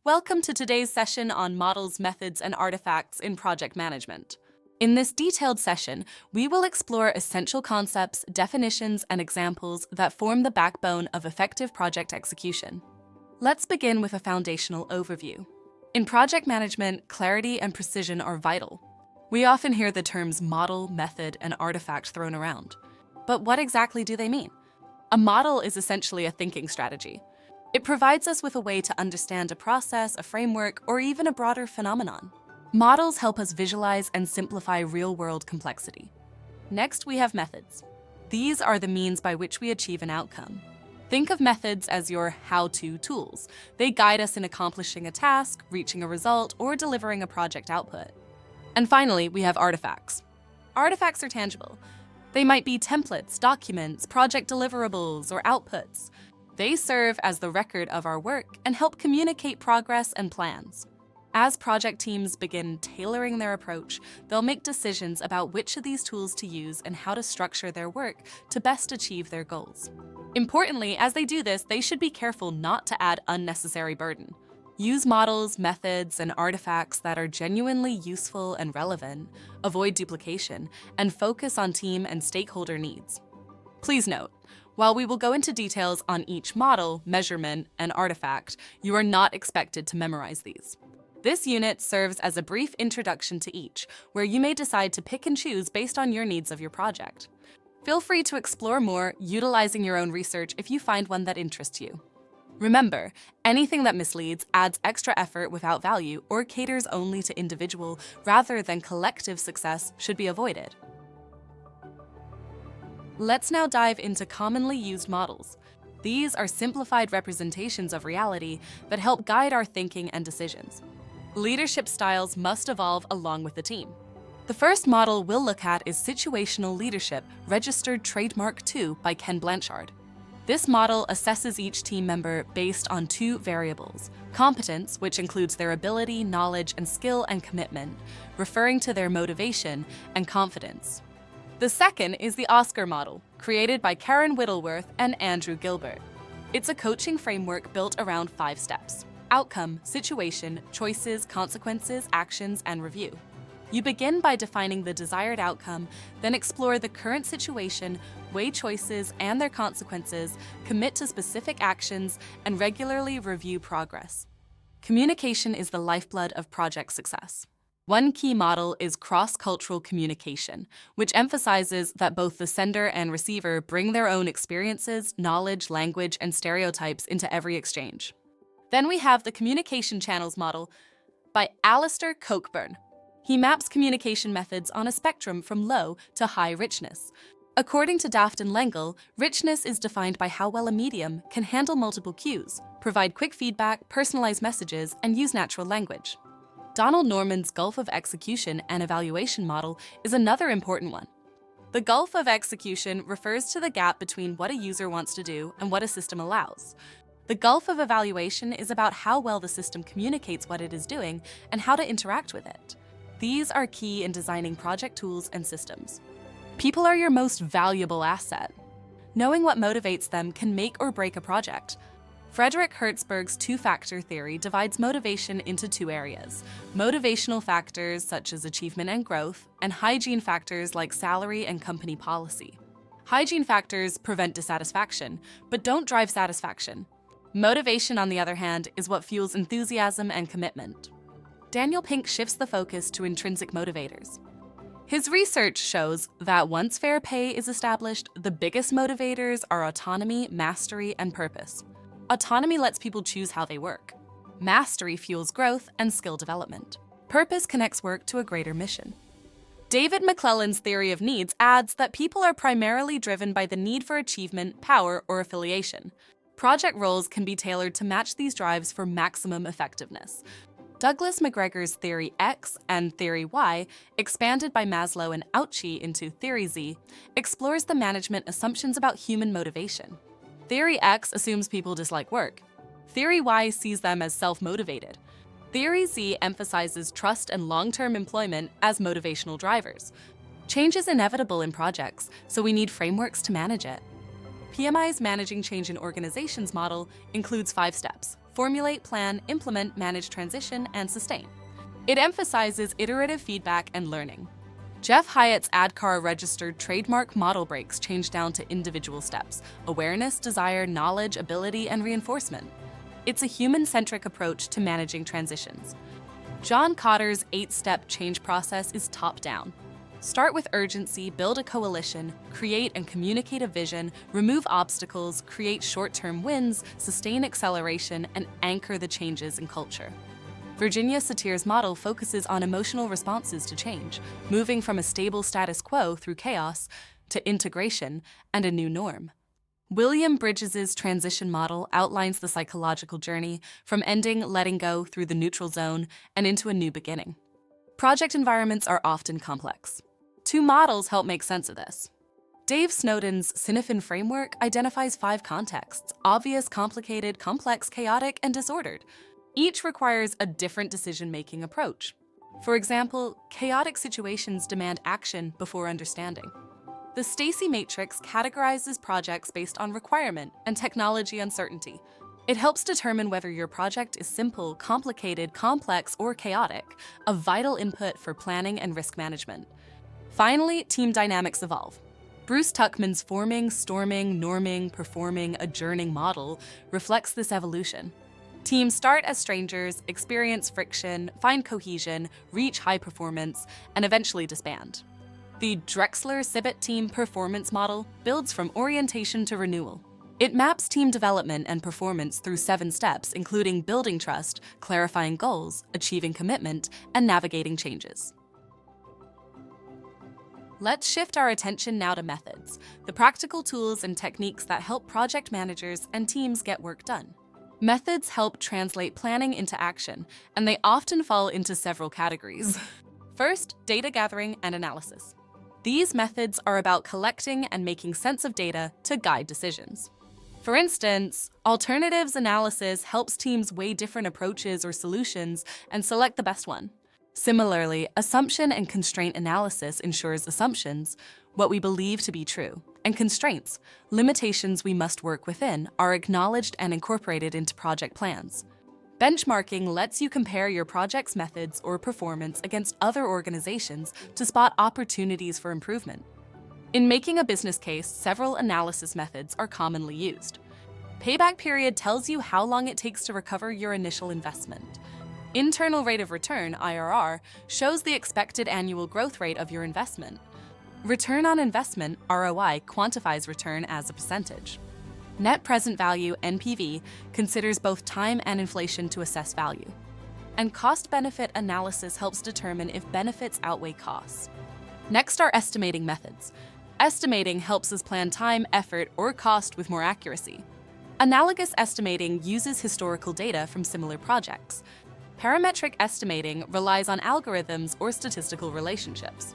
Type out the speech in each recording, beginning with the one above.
Welcome to today's session on models, methods, and artifacts in project management. In this detailed session, we will explore essential concepts, definitions, and examples that form the backbone of effective project execution. Let's begin with a foundational overview. In project management, clarity and precision are vital. We often hear the terms model, method, and artifact thrown around. But what exactly do they mean? A model is essentially a thinking strategy. It provides us with a way to understand a process, a framework, or even a broader phenomenon. Models help us visualize and simplify real-world complexity. Next, we have methods. These are the means by which we achieve an outcome. Think of methods as your how-to tools. They guide us in accomplishing a task, reaching a result, or delivering a project output. And finally, we have artifacts. Artifacts are tangible. They might be templates, documents, project deliverables, or outputs. They serve as the record of our work and help communicate progress and plans. As project teams begin tailoring their approach, they'll make decisions about which of these tools to use and how to structure their work to best achieve their goals. Importantly, as they do this, they should be careful not to add unnecessary burden. Use models, methods, and artifacts that are genuinely useful and relevant, avoid duplication, and focus on team and stakeholder needs. Please note, while we will go into details on each model, measurement, and artifact, you are not expected to memorize these. This unit serves as a brief introduction to each, where you may decide to pick and choose based on your needs of your project. Feel free to explore more, utilizing your own research if you find one that interests you. Remember, anything that misleads, adds extra effort without value, or caters only to individual rather than collective success should be avoided. Let's now dive into commonly used models. These are simplified representations of reality that help guide our thinking and decisions. Leadership styles must evolve along with the team. The first model we'll look at is Situational Leadership, registered trademark 2 by Ken Blanchard. This model assesses each team member based on two variables: competence, which includes their ability, knowledge, and skill and commitment, referring to their motivation, and confidence. The second is the Oscar model, created by Karen Whittleworth and Andrew Gilbert. It's a coaching framework built around 5 steps: outcome, situation, choices, consequences, actions, and review. You begin by defining the desired outcome, then explore the current situation, weigh choices and their consequences, commit to specific actions, and regularly review progress. Communication is the lifeblood of project success. One key model is cross-cultural communication, which emphasizes that both the sender and receiver bring their own experiences, knowledge, language, and stereotypes into every exchange. Then we have the Communication Channels model by Alistair Cockburn. He maps communication methods on a spectrum from low to high richness. According to Daft and Lengel, richness is defined by how well a medium can handle multiple cues, provide quick feedback, personalize messages, and use natural language. Donald Norman's Gulf of Execution and Evaluation model is another important one. The Gulf of Execution refers to the gap between what a user wants to do and what a system allows. The Gulf of Evaluation is about how well the system communicates what it is doing and how to interact with it. These are key in designing project tools and systems. People are your most valuable asset. Knowing what motivates them can make or break a project. Frederick Hertzberg's two-factor theory divides motivation into 2 areas: motivational factors such as achievement and growth, and hygiene factors like salary and company policy. Hygiene factors prevent dissatisfaction, but don't drive satisfaction. Motivation, on the other hand, is what fuels enthusiasm and commitment. Daniel Pink shifts the focus to intrinsic motivators. His research shows that once fair pay is established, the biggest motivators are autonomy, mastery, and purpose. Autonomy lets people choose how they work. Mastery fuels growth and skill development. Purpose connects work to a greater mission. David McClelland's theory of needs adds that people are primarily driven by the need for achievement, power, or affiliation. Project roles can be tailored to match these drives for maximum effectiveness. Douglas McGregor's Theory X and Theory Y, expanded by Maslow and Auchi into Theory Z, explores the management assumptions about human motivation. Theory X assumes people dislike work. Theory Y sees them as self-motivated. Theory Z emphasizes trust and long-term employment as motivational drivers. Change is inevitable in projects, so we need frameworks to manage it. PMI's Managing Change in Organizations model includes 5 steps: formulate, plan, implement, manage transition, and sustain. It emphasizes iterative feedback and learning. Jeff Hyatt's ADKAR registered trademark model breaks change down to individual steps: awareness, desire, knowledge, ability, and reinforcement. It's a human-centric approach to managing transitions. John Kotter's 8-step change process is top-down. Start with urgency, build a coalition, create and communicate a vision, remove obstacles, create short-term wins, sustain acceleration, and anchor the changes in culture. Virginia Satir's model focuses on emotional responses to change, moving from a stable status quo through chaos to integration and a new norm. William Bridges' transition model outlines the psychological journey from ending, letting go through the neutral zone and into a new beginning. Project environments are often complex. 2 models help make sense of this. Dave Snowden's Cynefin framework identifies 5 contexts: obvious, complicated, complex, chaotic, and disordered. Each requires a different decision-making approach. For example, chaotic situations demand action before understanding. The Stacy Matrix categorizes projects based on requirement and technology uncertainty. It helps determine whether your project is simple, complicated, complex, or chaotic, a vital input for planning and risk management. Finally, team dynamics evolve. Bruce Tuckman's forming, storming, norming, performing, adjourning model reflects this evolution. Teams start as strangers, experience friction, find cohesion, reach high performance, and eventually disband. The Drexler-Sibbitt team performance model builds from orientation to renewal. It maps team development and performance through 7 steps, including building trust, clarifying goals, achieving commitment, and navigating changes. Let's shift our attention now to methods, the practical tools and techniques that help project managers and teams get work done. Methods help translate planning into action, and they often fall into several categories. First, data gathering and analysis. These methods are about collecting and making sense of data to guide decisions. For instance, alternatives analysis helps teams weigh different approaches or solutions and select the best one. Similarly, assumption and constraint analysis ensures assumptions, what we believe to be true, and constraints, limitations we must work within, are acknowledged and incorporated into project plans. Benchmarking lets you compare your project's methods or performance against other organizations to spot opportunities for improvement. In making a business case, several analysis methods are commonly used. Payback period tells you how long it takes to recover your initial investment. Internal rate of return, IRR, shows the expected annual growth rate of your investment. Return on investment, ROI, quantifies return as a percentage. Net present value, NPV, considers both time and inflation to assess value. And cost-benefit analysis helps determine if benefits outweigh costs. Next are estimating methods. Estimating helps us plan time, effort, or cost with more accuracy. Analogous estimating uses historical data from similar projects. Parametric estimating relies on algorithms or statistical relationships.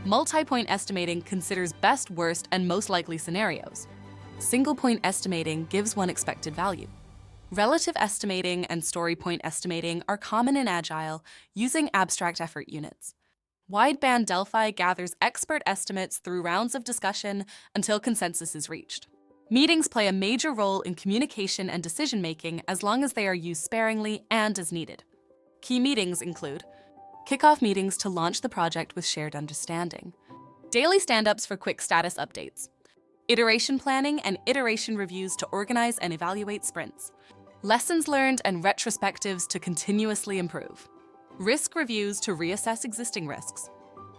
Multi-point estimating considers best, worst, and most likely scenarios. Single-point estimating gives one expected value. Relative estimating and story point estimating are common in Agile, using abstract effort units. Wideband Delphi gathers expert estimates through rounds of discussion until consensus is reached. Meetings play a major role in communication and decision-making as long as they are used sparingly and as needed. Key meetings include kickoff meetings to launch the project with shared understanding, daily stand-ups for quick status updates, iteration planning and iteration reviews to organize and evaluate sprints, lessons learned and retrospectives to continuously improve, risk reviews to reassess existing risks.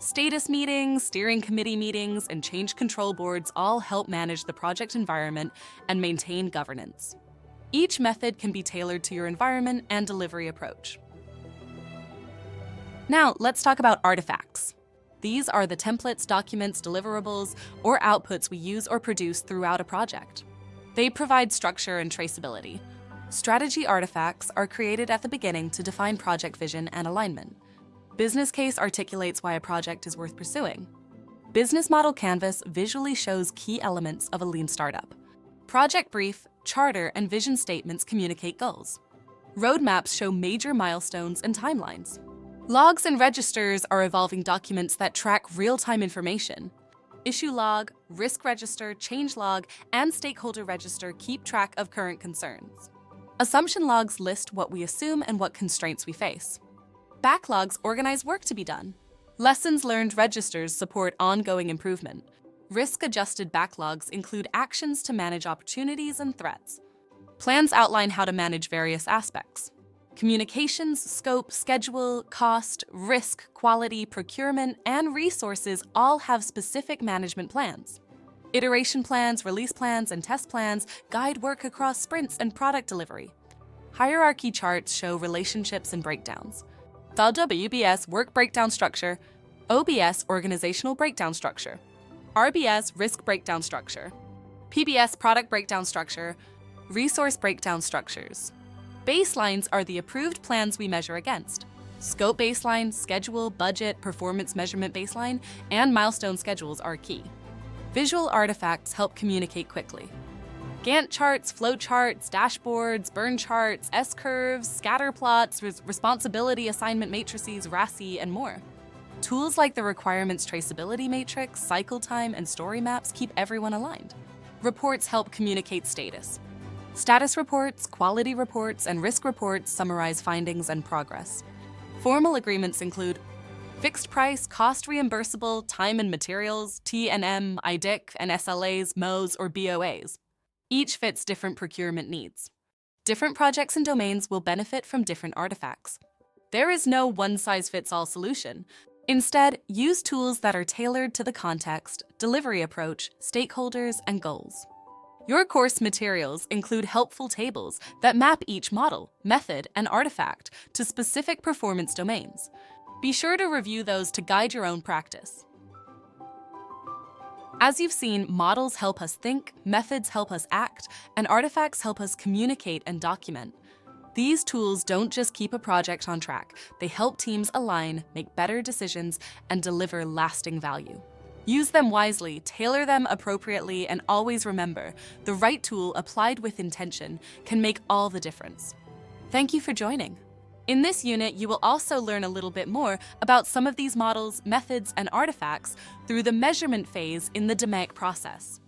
Status meetings, steering committee meetings, and change control boards all help manage the project environment and maintain governance. Each method can be tailored to your environment and delivery approach. Now, let's talk about artifacts. These are the templates, documents, deliverables, or outputs we use or produce throughout a project. They provide structure and traceability. Strategy artifacts are created at the beginning to define project vision and alignment. Business case articulates why a project is worth pursuing. Business model canvas visually shows key elements of a lean startup. Project brief, charter, and vision statements communicate goals. Roadmaps show major milestones and timelines. Logs and registers are evolving documents that track real-time information. Issue log, risk register, change log, and stakeholder register keep track of current concerns. Assumption logs list what we assume and what constraints we face. Backlogs organize work to be done. Lessons learned registers support ongoing improvement. Risk-adjusted backlogs include actions to manage opportunities and threats. Plans outline how to manage various aspects. Communications, scope, schedule, cost, risk, quality, procurement, and resources all have specific management plans. Iteration plans, release plans, and test plans guide work across sprints and product delivery. Hierarchy charts show relationships and breakdowns. WBS Work Breakdown Structure, OBS Organizational Breakdown Structure, RBS Risk Breakdown Structure, PBS Product Breakdown Structure, Resource Breakdown Structures. Baselines are the approved plans we measure against. Scope baseline, schedule, budget, performance measurement baseline, and milestone schedules are key. Visual artifacts help communicate quickly. Gantt charts, flow charts, dashboards, burn charts, S-curves, scatter plots, responsibility assignment matrices, RASI, and more. Tools like the Requirements Traceability Matrix, Cycle Time, and Story Maps keep everyone aligned. Reports help communicate status. Status reports, quality reports, and risk reports summarize findings and progress. Formal agreements include fixed price, cost reimbursable, time and materials, T&M, IDIC, and SLAs, MOs, or BOAs. Each fits different procurement needs. Different projects and domains will benefit from different artifacts. There is no one-size-fits-all solution. Instead, use tools that are tailored to the context, delivery approach, stakeholders, and goals. Your course materials include helpful tables that map each model, method, and artifact to specific performance domains. Be sure to review those to guide your own practice. As you've seen, models help us think, methods help us act, and artifacts help us communicate and document. These tools don't just keep a project on track, they help teams align, make better decisions, and deliver lasting value. Use them wisely, tailor them appropriately, and always remember, the right tool applied with intention can make all the difference. Thank you for joining. In this unit, you will also learn a little bit more about some of these models, methods, and artifacts through the measurement phase in the DMAIC process.